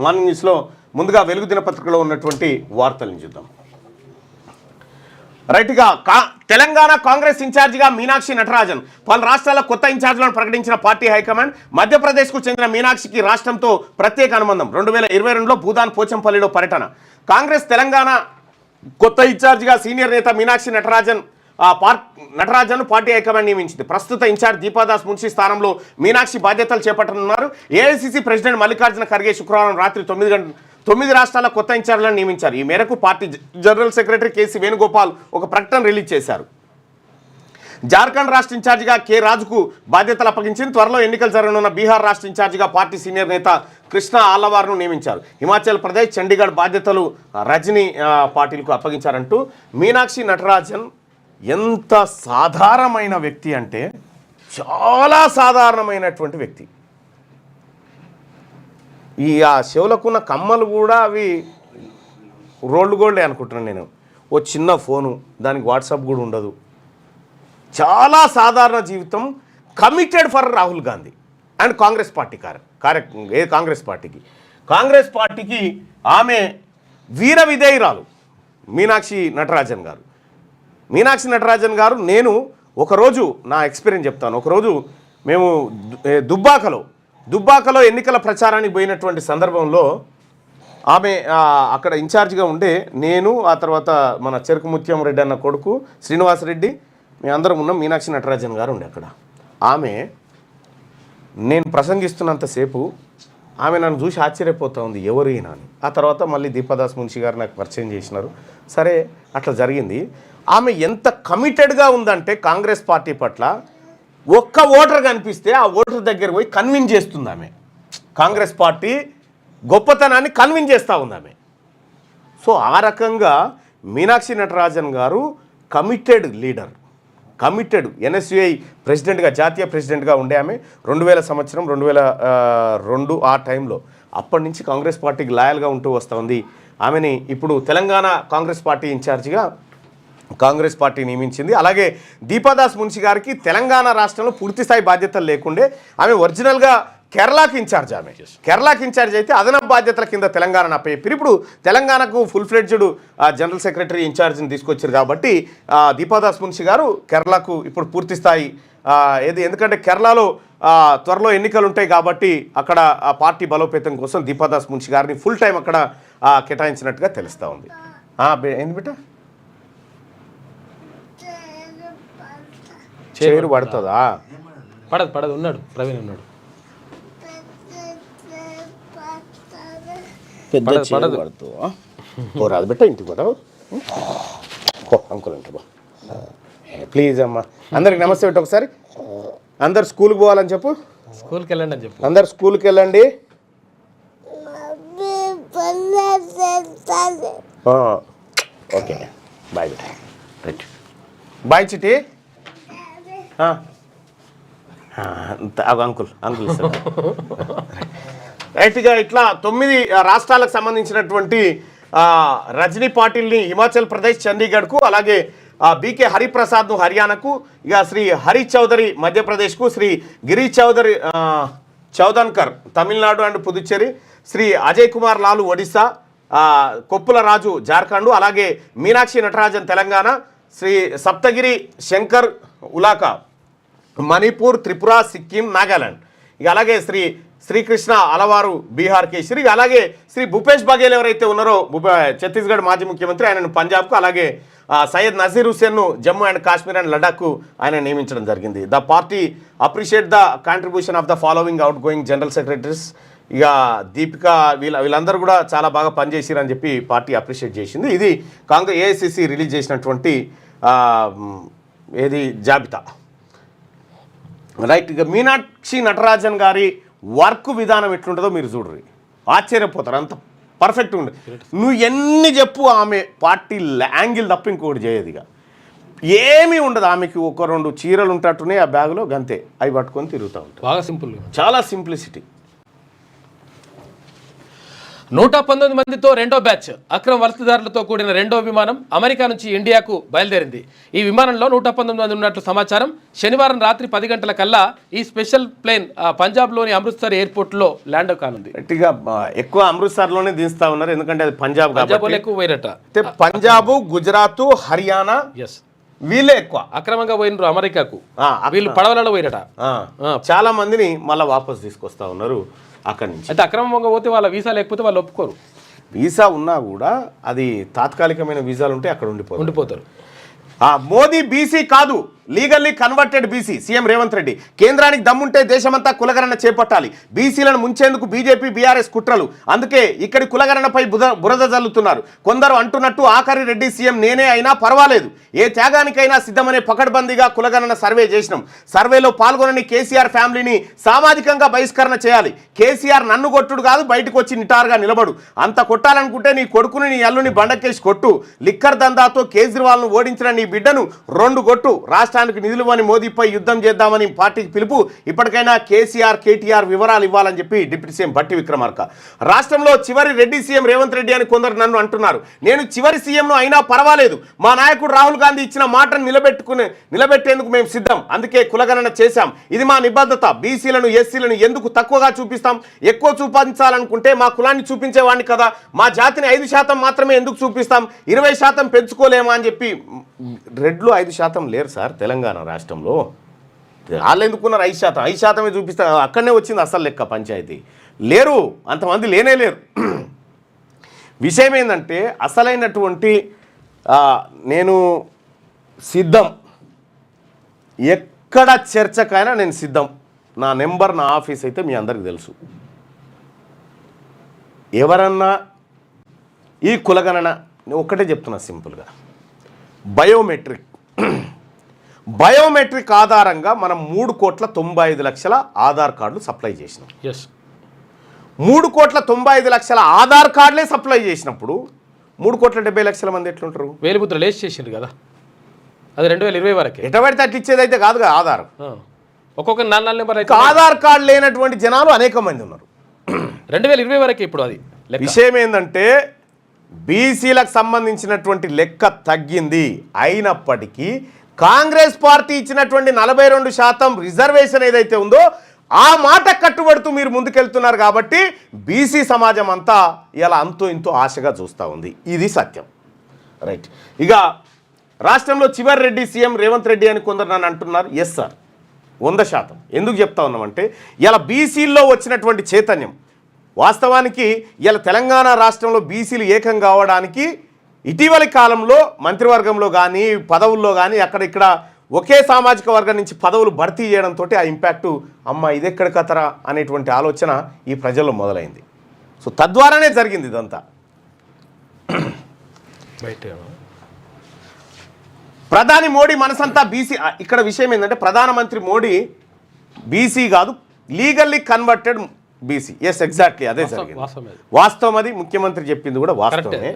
Morning న్యూస్లో ముందుగా వెలుగు దినపత్రికలో ఉన్నటువంటి వార్తలను చూద్దాం. రైట్గా తెలంగాణ కాంగ్రెస్ ఇన్ఛార్జిగా మీనాక్షి నటరాజన్. పలు రాష్ట్రాల కొత్త ఇన్ఛార్జీలను ప్రకటించిన పార్టీ హైకమాండ్. మధ్యప్రదేశ్కు చెందిన మీనాక్షికి రాష్ట్రంతో ప్రత్యేక అనుబంధం. 2022లో భూదాన్ పోచంపల్లిలో పర్యటన. కాంగ్రెస్ తెలంగాణ కొత్త ఇన్ఛార్జిగా సీనియర్ నేత మీనాక్షి నటరాజన్ పార్టీ హైకమాండ్ నియమించింది. ప్రస్తుత ఇన్ఛార్జ్ దీపాదాస్ మున్షి స్థానంలో మీనాక్షి బాధ్యతలు చేపట్టనున్నారు. ఏఐసిసి ప్రెసిడెంట్ మల్లికార్జున ఖర్గే శుక్రవారం రాత్రి 9 రాష్ట్రాల కొత్త ఇన్ఛార్జీలను నియమించారు. ఈ మేరకు party general secretary KC Venugopal ఒక ప్రకటన రిలీజ్ చేశారు. జార్ఖండ్ రాష్ట్ర ఇన్ఛార్జిగా కే రాజుకు బాధ్యతలు అప్పగించింది. త్వరలో ఎన్నికలు జరగనున్న బీహార్ రాష్ట్ర ఇన్ఛార్జిగా పార్టీ సీనియర్ నేత కృష్ణ ఆలవార్ను నియమించారు. హిమాచల్ ప్రదేశ్, చండీగఢ్ బాధ్యతలు రజనీ పాటిల్కు అప్పగించారంటూ మీనాక్షి నటరాజన్ ఎంత సాధారణమైన వ్యక్తి అంటే చాలా సాధారణమైనటువంటి వ్యక్తి. ఈ ఆ చెవులకున్న కమ్మలు కూడా అవి రోల్డ్ గోల్డే అనుకుంటున్నాను నేను. ఓ చిన్న ఫోను, దానికి వాట్సాప్ కూడా ఉండదు. చాలా సాధారణ జీవితం. Committed for Rahul Gandhi and Congress party Congress పార్టీకి ఆమె వీర విధేయురాలు మీనాక్షి నటరాజన్ గారు. నేను ఒకరోజు నా ఎక్స్పీరియన్స్ చెప్తాను. ఒకరోజు మేము దుబ్బాకలో ఎన్నికల ప్రచారానికి పోయినటువంటి సందర్భంలో ఆమె అక్కడ ఇన్ఛార్జిగా ఉండే నేను, ఆ తర్వాత మన చెరుకు ముత్యం రెడ్డి అన్న కొడుకు శ్రీనివాసరెడ్డి, మేమందరం ఉన్నాం. మీనాక్షి నటరాజన్ గారు ఉండే అక్కడ. ఆమె నేను ప్రసంగిస్తున్నంతసేపు ఆమె నన్ను చూసి ఆశ్చర్యపోతూ ఉంది, ఎవరు ఈయన అని. ఆ తర్వాత మళ్ళీ దీపాదాస్ మున్షి గారు నాకు పరిచయం చేసినారు. సరే, అట్లా జరిగింది. ఆమె ఎంత కమిటెడ్గా ఉందంటే కాంగ్రెస్ పార్టీ పట్ల, ఒక్క ఓటర్ కనిపిస్తే ఆ ఓటర్ దగ్గర పోయి కన్విన్స్ చేస్తుంది ఆమె. కాంగ్రెస్ పార్టీ గొప్పతనాన్ని కన్విన్స్ చేస్తూ ఉంది ఆమె. సో ఆ రకంగా మీనాక్షి నటరాజన్ గారు కమిటెడ్ లీడర్, కమిటెడ్ ఎన్ఎస్యుఐ ప్రెసిడెంట్గా, జాతీయ ప్రెసిడెంట్గా ఉండే ఆమె 2002 ఆ టైంలో. అప్పటి నుంచి కాంగ్రెస్ పార్టీకి లాయల్గా ఉంటూ వస్తూ ఉంది. ఆమెని ఇప్పుడు తెలంగాణ కాంగ్రెస్ పార్టీ ఇన్ఛార్జిగా కాంగ్రెస్ పార్టీ నియమించింది. అలాగే దీపాదాస్ మున్షి గారికి తెలంగాణ రాష్ట్రంలో పూర్తిస్థాయి బాధ్యతలు లేకుండే. ఆమె ఒరిజినల్గా కేరళకి ఇన్ఛార్జ్ అయితే అదనపు బాధ్యతల కింద తెలంగాణ అప్పచెప్పారు. ఇప్పుడు తెలంగాణకు ఫుల్ ఫ్లెడ్జ్డ్ జనరల్ సెక్రటరీ ఇన్ఛార్జిని తీసుకొచ్చారు కాబట్టి దీపాదాస్ మున్షి గారు కేరళకు ఇప్పుడు పూర్తిస్థాయి ఎందుకంటే కేరళలో త్వరలో ఎన్నికలు ఉంటాయి కాబట్టి అక్కడ పార్టీ బలోపేతం కోసం దీపాదాస్ మున్షి గారిని ఫుల్ టైం అక్కడ కేటాయించినట్టుగా తెలుస్తూ ఉంది. ఏంది బిడ్డ చేరు పడుతుందా? పడదు. ఉన్నాడు ప్రవీణ్, ఉన్నాడు. రాదు బిట్ట, ఇంటికి పోతావు అంకుల్ అంటే బా ప్లీజ్ అమ్మా. అందరికి నమస్తే బిట్ట. ఒకసారి అందరు స్కూల్కి పోవాలని చెప్పు. స్కూల్కి వెళ్ళండి అని చెప్పు. అందరు స్కూల్కి వెళ్ళండి. ఓకే, బాయ్ బిట్ట. రైట్, బాయ్ చిటి. అంకుల్ రైట్గా ఇట్లా 9 రాష్ట్రాలకు సంబంధించినటువంటి రజనీ పాటిల్ని హిమాచల్ ప్రదేశ్, చండీగఢ్కు, అలాగే బీకే హరిప్రసాద్ను హర్యానాకు, ఇక శ్రీ హరి చౌదరి మధ్యప్రదేశ్కు, శ్రీ గిరి చౌదన్కర్ తమిళనాడు అండ్ పుదుచ్చేరి, శ్రీ అజయ్ కుమార్ లాలు ఒడిశా, కొప్పుల రాజు జార్ఖండ్, అలాగే మీనాక్షి నటరాజన్ తెలంగాణ, శ్రీ సప్తగిరి శంకర్ ఉలాకా మణిపూర్, త్రిపుర, సిక్కిం, నాగాలాండ్, ఇక అలాగే శ్రీకృష్ణ అలవారు బీహార్ కేసరి, అలాగే శ్రీ భూపేష్ బఘేల్ ఎవరైతే ఉన్నారో ఛత్తీస్గఢ్ మాజీ ముఖ్యమంత్రి, ఆయనను పంజాబ్కు, అలాగే సయ్యద్ నజీర్ హుస్సేన్ను జమ్మూ అండ్ కాశ్మీర్ అండ్ లడాఖ్కు ఆయన నియమించడం జరిగింది. The party appreciate the contribution of the following out going general secretaries. ఇక దీపిక వీళ్ళందరూ కూడా చాలా బాగా పనిచేసిరని చెప్పి పార్టీ అప్రిషియేట్ చేసింది. ఇది కాంగ్రెస్ ఏఐసిసి రిలీజ్ చేసినటువంటి జాబితా. రైట్, ఇక మీనాక్షి నటరాజన్ గారి వర్క్ విధానం ఎట్లుంటుందో మీరు చూడరు, ఆశ్చర్యపోతారు. అంత పర్ఫెక్ట్ ఉండదు. నువ్వు ఎన్ని చెప్పు, ఆమె పార్టీ యాంగిల్ తప్ప ఇంకొకటి చేయదు. ఇక ఏమీ ఉండదు ఆమెకి. 1-2 చీరలు ఉంటట్టునే ఆ బ్యాగ్లో, గంతే, అవి పట్టుకొని తిరుగుతూ ఉంటాయి. బాగా సింపుల్, చాలా సింప్లిసిటీ. 119 మందితో రెండో బ్యాచ్ అక్రమ వలసదారులతో కూడిన రెండో విమానం అమెరికా నుంచి ఇండియాకు బయలుదేరింది. ఈ విమానంలో 119 మంది ఉన్నట్లు సమాచారం. శనివారం రాత్రి 10 గంటల కల్లా ఈ స్పెషల్ ప్లేన్ పంజాబ్లోని అమృత్సర్ ఎయిర్పోర్ట్లో ల్యాండ్ కానుంది. గట్టిగా ఎక్కువ అమృత్సర్లోనే దించుతా ఉన్నారు, ఎందుకంటే అది పంజాబ్ పంజాబ్ ఎక్కువ పోయినట్ట. పంజాబ్, గుజరాత్, హర్యానా వీళ్ళే ఎక్కువ అక్రమంగా పోయినరు అమెరికాకు. వీళ్ళు పడవలలో పోయినట. చాలా మందిని మళ్ళీ వాపస్ తీసుకొస్తా ఉన్నారు అక్కడి నుంచి. అయితే అక్రమంగా పోతే వాళ్ళ వీసా లేకపోతే వాళ్ళు ఒప్పుకోరు. వీసా ఉన్నా కూడా అది తాత్కాలికమైన వీసాలు ఉంటే అక్కడ ఉండిపోతారు. మోదీ బీసీ కాదు, legally converted BC. CM Revanth Reddy కేంద్రానికి దమ్ముంటే దేశమంతా కులగణన చేపట్టాలి. బీసీలను ముంచేందుకు బీజేపీ బీఆర్ఎస్ కుట్రలు, అందుకే ఇక్కడి కులగణనపై బురద జల్లుతున్నారు. కొందరు అంటున్నట్టు ఆఖరి రెడ్డి సీఎం నేనే అయినా పర్వాలేదు, ఏ త్యాగానికైనా సిద్ధమనే పకడ్బందీగా కులగణన సర్వే చేసినాం. సర్వేలో పాల్గొనని కేసీఆర్ ఫ్యామిలీని సామాజికంగా బహిష్కరణ చేయాలి. కేసీఆర్ నన్ను కొట్టుడు కాదు, బయటకు వచ్చి నిటారుగా నిలబడు. అంత కొట్టాలనుకుంటే నీ కొడుకుని నీ అల్లుని బండకేసి కొట్టు. లిక్కర్ దందాతో కేజ్రీవాల్ను ఓడించిన నీ బిడ్డను 2 కొట్టు. రాష్ట్రానికి నిధులువని మోదీపై యుద్ధం చేద్దామని పార్టీకి పిలుపు. ఇప్పటికైనా కేసీఆర్, కేటీఆర్ వివరాలు ఇవ్వాలని చెప్పి డిప్యూటీ సీఎం భట్టి విక్రమార్క. రాష్ట్రంలో చివరి రెడ్డి సీఎం రేవంత్ రెడ్డి అని కొందరు నన్ను అంటున్నారు. నేను చివరి సీఎంను అయినా పర్వాలేదు, మా నాయకుడు రాహుల్ గాంధీ ఇచ్చిన మాటను నిలబెట్టేందుకు మేము సిద్ధం. అందుకే కులగణన చేశాం, ఇది మా నిబద్ధత. బీసీలను, ఎస్సీలను ఎందుకు తక్కువగా చూపిస్తాం? ఎక్కువ చూపించాలనుకుంటే మా కులాన్ని చూపించేవాడిని కదా. మా జాతిని 5% మాత్రమే ఎందుకు చూపిస్తాం? 20% పెంచుకోలేమా అని చెప్పి. రెడ్లు 5% లేరు సార్ తెలంగాణ రాష్ట్రంలో. వాళ్ళు ఎందుకున్నారు 5%? 5% చూపిస్తా, అక్కడనే వచ్చింది అసలు లెక్క. పంచాయతీ లేరు, అంతమంది లేనే లేరు. విషయం ఏంటంటే అసలైనటువంటి నేను సిద్ధం, ఎక్కడ చర్చకైనా నేను సిద్ధం. నా నెంబర్, నా ఆఫీస్ అయితే మీ అందరికి తెలుసు. ఎవరన్నా ఈ కులగణన నేను ఒక్కటే చెప్తున్నా సింపుల్గా, బయోమెట్రిక్ ఆధారంగా మనం 3,95,00,000 ఆధార్ కార్డులు సప్లై చేసినాం. 3,95,00,000 ఆధార్ కార్డులే సప్లై చేసినప్పుడు 3,70,00,000 మంది ఎట్లుంటారు? వేలిముద్ర లేచి చేసిండ్రు కదా, అది 2020 వరకే. ఎటబడితే అట్లా ఇచ్చేదైతే కాదుగా ఆధార్. ఒక్కొక్క 4 నెంబర్ అయితే ఆధార్ కార్డు లేనటువంటి జనాలు అనేక మంది ఉన్నారు. 2020 వరకే. ఇప్పుడు అది విషయం ఏంటంటే బీసీలకు సంబంధించినటువంటి లెక్క తగ్గింది. అయినప్పటికీ కాంగ్రెస్ పార్టీ ఇచ్చినటువంటి 42% రిజర్వేషన్ ఏదైతే ఉందో ఆ మాట కట్టుబడుతూ మీరు ముందుకెళ్తున్నారు. కాబట్టి బీసీ సమాజం అంతా ఇలా అంతో ఇంతో ఆశగా చూస్తూ ఉంది. ఇది సత్యం. రైట్. ఇక రాష్ట్రంలో చివరి రెడ్డి సీఎం రేవంత్ రెడ్డి అని కొందరు నన్ను అంటున్నారు. Yes sir, 100%. ఎందుకు చెప్తా ఉన్నామంటే ఇలా బీసీల్లో వచ్చినటువంటి చైతన్యం, వాస్తవానికి ఇలా తెలంగాణ రాష్ట్రంలో బీసీలు ఏకం కావడానికి ఇటీవలి కాలంలో మంత్రివర్గంలో కానీ పదవుల్లో కానీ అక్కడిక్కడ ఒకే సామాజిక వర్గం నుంచి పదవులు భర్తీ చేయడంతో ఆ ఇంపాక్టు అమ్మ ఇదెక్కడ కథరా అనేటువంటి ఆలోచన ఈ ప్రజల్లో మొదలైంది. సో తద్వారానే జరిగింది ఇదంతా. ప్రధాని మోడీ మనసంతా బీసీ. ఇక్కడ విషయం ఏంటంటే ప్రధానమంత్రి మోడీ బీసీ కాదు, legally converted BC. Yes, exactly అదే జరిగింది. వాస్తవం అది. ముఖ్యమంత్రి చెప్పింది కూడా వాస్తవమే.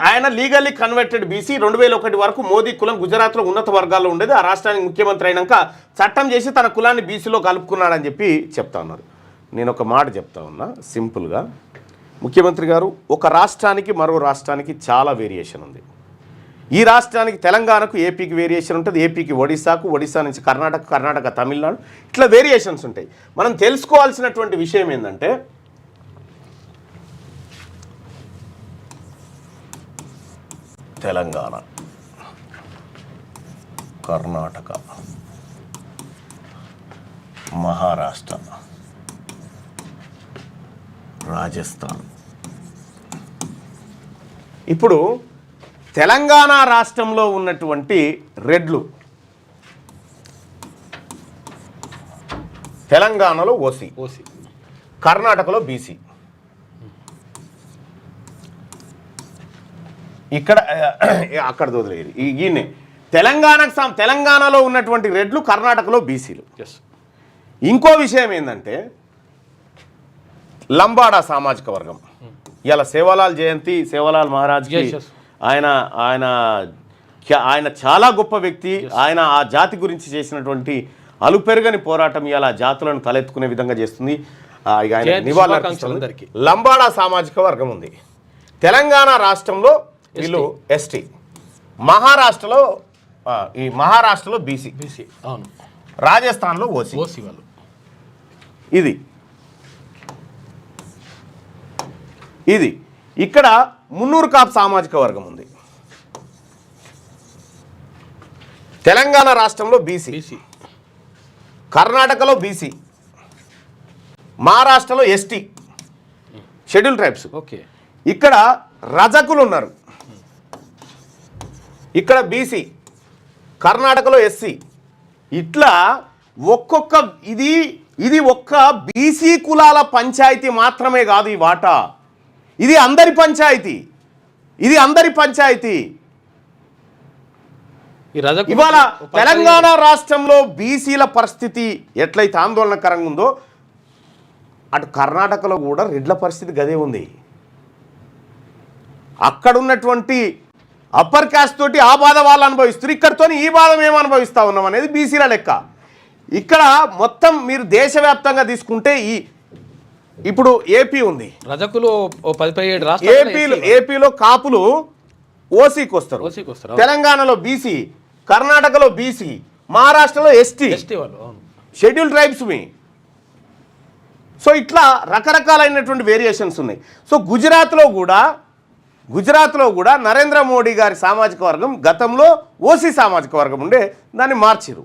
ఆయన లీగల్లీ కన్వర్టెడ్ బీసీ. 2001 వరకు మోదీ కులం గుజరాత్లో ఉన్నత వర్గాల్లో ఉండేది. ఆ రాష్ట్రానికి ముఖ్యమంత్రి అయినాక చట్టం చేసి తన కులాన్ని బీసీలో కలుపుకున్నాడని చెప్పి చెప్తా ఉన్నారు. నేను ఒక మాట చెప్తా ఉన్నా సింపుల్గా. ముఖ్యమంత్రి గారు, ఒక రాష్ట్రానికి మరో రాష్ట్రానికి చాలా వేరియేషన్ ఉంది. ఈ రాష్ట్రానికి తెలంగాణకు ఏపీకి వేరియేషన్ ఉంటుంది, ఏపీకి ఒడిశాకు, ఒడిశా నుంచి కర్ణాటక, కర్ణాటక తమిళనాడు, ఇట్లా వేరియేషన్స్ ఉంటాయి. మనం తెలుసుకోవాల్సినటువంటి విషయం ఏంటంటే తెలంగాణ, కర్ణాటక, మహారాష్ట్ర, రాజస్థాన్. ఇప్పుడు తెలంగాణ రాష్ట్రంలో ఉన్నటువంటి రెడ్లు తెలంగాణలో ఓసీ, కర్ణాటకలో బీసీ, ఇక్కడ అక్కడ వదిలేరు. ఈయనే తెలంగాణలో ఉన్నటువంటి రెడ్లు కర్ణాటకలో బీసీలు. ఇంకో విషయం ఏంటంటే లంబాడా సామాజిక వర్గం. ఇలా సేవాలాల్ జయంతి, సేవాలాల్ మహారాజ్కి ఆయన ఆయన ఆయన చాలా గొప్ప వ్యక్తి. ఆయన ఆ జాతి గురించి చేసినటువంటి అలుపెరగని పోరాటం ఇలా జాతులను తలెత్తుకునే విధంగా చేస్తుంది. ఇక ఆయన జయంతి నివాళులు శుభాకాంక్షలు అందరికీ. లంబాడా సామాజిక వర్గం ఉంది. తెలంగాణ రాష్ట్రంలో వీళ్ళు ఎస్టీ, మహారాష్ట్రలో బీసీ, అవును, రాజస్థాన్లో ఓసీ. వాళ్ళు ఇది ఇక్కడ మున్నూరు కాపు సామాజిక వర్గం ఉంది. తెలంగాణ రాష్ట్రంలో బీసీ, కర్ణాటకలో బీసీ, మహారాష్ట్రలో ఎస్టీ షెడ్యూల్ ట్రైబ్స్. ఓకే, ఇక్కడ రజకులు ఉన్నారు. ఇక్కడ బీసీ, కర్ణాటకలో ఎస్సీ. ఇట్లా ఒక్కొక్క ఇది ఒక్క బీసీ కులాల పంచాయతీ మాత్రమే కాదు ఈ వాటా. ఇది అందరి పంచాయతీ. ఇవాళ తెలంగాణ రాష్ట్రంలో బీసీల పరిస్థితి ఎట్లయితే ఆందోళనకరంగా ఉందో అటు కర్ణాటకలో కూడా రెడ్ల పరిస్థితి గదే ఉంది. అక్కడ ఉన్నటువంటి అప్పర్ క్యాస్ట్ తోటి ఆ బాధ వాళ్ళు అనుభవిస్తారు, ఇక్కడతో ఈ బాధ మేము అనుభవిస్తూ ఉన్నాం అనేది బీసీల లెక్క. ఇక్కడ మొత్తం మీరు దేశవ్యాప్తంగా తీసుకుంటే ఇప్పుడు ఏపీ ఉంది, రజకులు 17 రాష్ట్రాలు, ఏపీలో కాపులు ఓసీకి వస్తారు, తెలంగాణలో బీసీ, కర్ణాటకలో బీసీ, మహారాష్ట్రలో ఎస్టీ వాళ్ళు షెడ్యూల్ ట్రైబ్స్ మీ. సో ఇట్లా రకరకాలైనటువంటి వేరియేషన్స్ ఉన్నాయి. సో గుజరాత్లో కూడా నరేంద్ర మోడీ గారి సామాజిక వర్గం గతంలో ఓసీ సామాజిక వర్గం ఉండే, దాన్ని మార్చిరు.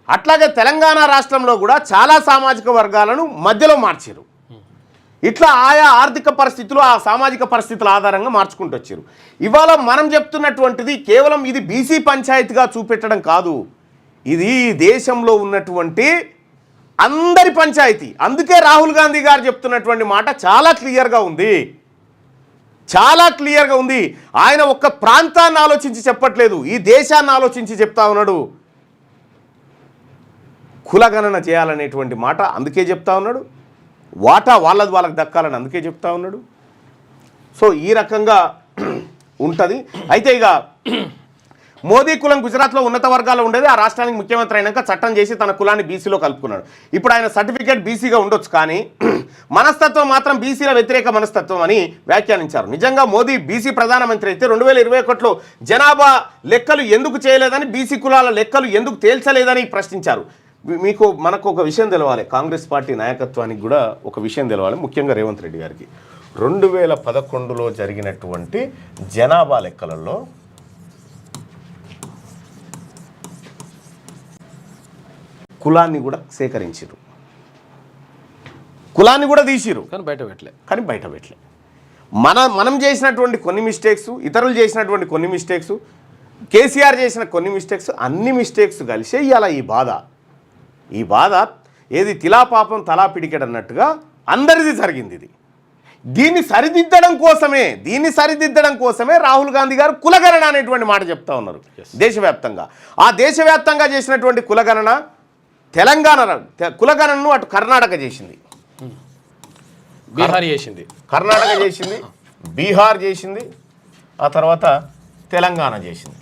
అట్లాగే తెలంగాణ రాష్ట్రంలో కూడా చాలా సామాజిక వర్గాలను మధ్యలో మార్చిరు. ఇట్లా ఆయా ఆర్థిక పరిస్థితులు, ఆ సామాజిక పరిస్థితుల ఆధారంగా మార్చుకుంటూ వచ్చారు. ఇవాళ మనం చెప్తున్నటువంటిది కేవలం ఇది బీసీ పంచాయతీగా చూపెట్టడం కాదు, ఇది ఈ దేశంలో ఉన్నటువంటి అందరి పంచాయతీ. అందుకే రాహుల్ గాంధీ గారు చెప్తున్నటువంటి మాట చాలా క్లియర్గా ఉంది. ఆయన ఒక్క ప్రాంతాన్ని ఆలోచించి చెప్పట్లేదు, ఈ దేశాన్ని ఆలోచించి చెప్తా ఉన్నాడు. కులగణన చేయాలనేటువంటి మాట అందుకే చెప్తా ఉన్నాడు. వాటా వాళ్ళకి దక్కాలని అందుకే చెప్తా ఉన్నాడు. సో ఈ రకంగా ఉంటుంది. అయితే ఇక మోదీ కులం గుజరాత్లో ఉన్నత వర్గాల్లో ఉండేది, ఆ రాష్ట్రానికి ముఖ్యమంత్రి అయినాక చట్టం చేసి తన కులాన్ని బీసీలో కలుపుకున్నాడు. ఇప్పుడు ఆయన సర్టిఫికేట్ బీసీగా ఉండొచ్చు, కానీ మనస్తత్వం మాత్రం బీసీల వ్యతిరేక మనస్తత్వం అని వ్యాఖ్యానించారు. నిజంగా మోదీ బీసీ ప్రధానమంత్రి అయితే 2021లో జనాభా లెక్కలు ఎందుకు చేయలేదని, బీసీ కులాల లెక్కలు ఎందుకు తేల్చలేదని ప్రశ్నించారు. మనకు ఒక విషయం తెలవాలి, కాంగ్రెస్ పార్టీ నాయకత్వానికి కూడా ఒక విషయం తెలవాలి, ముఖ్యంగా రేవంత్ రెడ్డి గారికి. 2011లో జరిగినటువంటి జనాభా లెక్కలలో కులాన్ని కూడా సేకరించారు, కులాన్ని కూడా తీసిరు, కానీ బయట పెట్టలే. మనం చేసినటువంటి కొన్ని మిస్టేక్స్, ఇతరులు చేసినటువంటి కొన్ని మిస్టేక్స్, కేసీఆర్ చేసిన కొన్ని మిస్టేక్స్, అన్ని మిస్టేక్స్ కలిసే ఇవాళ ఈ బాధ ఏది తిలా పాపం తలా పిడికెడ్ అన్నట్టుగా అందరిది జరిగింది. దీన్ని సరిదిద్దడం కోసమే రాహుల్ గాంధీ గారు కులగణన అనేటువంటి మాట చెప్తా ఉన్నారు దేశవ్యాప్తంగా. ఆ దేశవ్యాప్తంగా చేసినటువంటి కులగణన తెలంగాణ కులగణనను అటు కర్ణాటక చేసింది, కర్ణాటక చేసింది, బీహార్ చేసింది, ఆ తర్వాత తెలంగాణ చేసింది.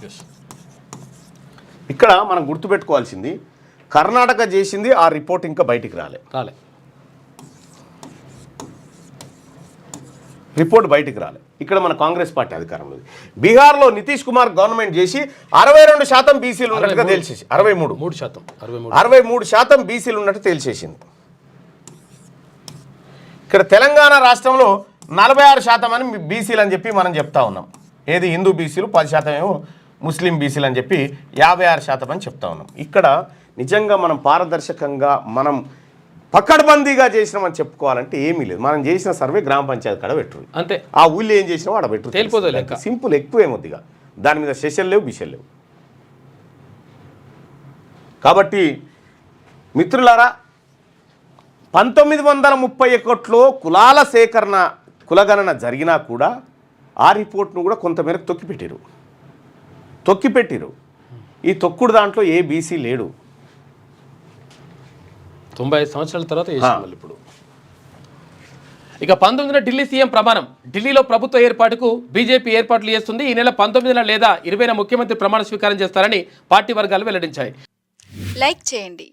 ఇక్కడ మనం గుర్తుపెట్టుకోవాల్సింది, కర్ణాటక చేసింది, ఆ రిపోర్ట్ ఇంకా బయటికి రాలే. రిపోర్ట్ బయటికి రాలే. ఇక్కడ మన కాంగ్రెస్ పార్టీ అధికారంలో ఉంది. బీహార్లో నితీష్ కుమార్ గవర్నమెంట్ చేసి 62% బీసీలు ఉన్నట్టుగా తేల్చేసి 63% బీసీలు ఉన్నట్టు తేల్చేసింది. ఇక్కడ తెలంగాణ రాష్ట్రంలో 46% అని బీసీలు అని చెప్పి మనం చెప్తా ఉన్నాం. ఏది హిందూ బీసీలు, 10% ఏమో ముస్లిం బీసీలు అని చెప్పి 56% అని చెప్తా ఉన్నాం. ఇక్కడ నిజంగా మనం పారదర్శకంగా మనం పకడ్బందీగా చేసినామని చెప్పుకోవాలంటే ఏమీ లేదు. మనం చేసిన సర్వే గ్రామ పంచాయతీ కాడ పెట్టు, అంతే. ఆ ఊళ్ళో ఏం చేసినామో ఆడ పెట్టు, సింపుల్. ఎక్కువ ఏమొద్దిగా దాని మీద సెషన్ లేవు, బిషలు లేవు. కాబట్టి మిత్రులారా, 1931లో కులాల సేకరణ, కులగణన జరిగినా కూడా ఆ రిపోర్ట్ను కూడా కొంతమేరకు తొక్కిపెట్టిరు. ఈ తొక్కుడు దాంట్లో ఏ బీసీ లేడు. 95 సంవత్సరాల తర్వాత ఇప్పుడు ఇక 19న ఢిల్లీ సీఎం ప్రమాణం. ఢిల్లీలో ప్రభుత్వ ఏర్పాటుకు బీజేపీ ఏర్పాట్లు చేస్తుంది. ఈ నెల 19న లేదా 20న ముఖ్యమంత్రి ప్రమాణ స్వీకారం చేస్తారని పార్టీ వర్గాలు వెల్లడించాయి. లైక్ చేయండి.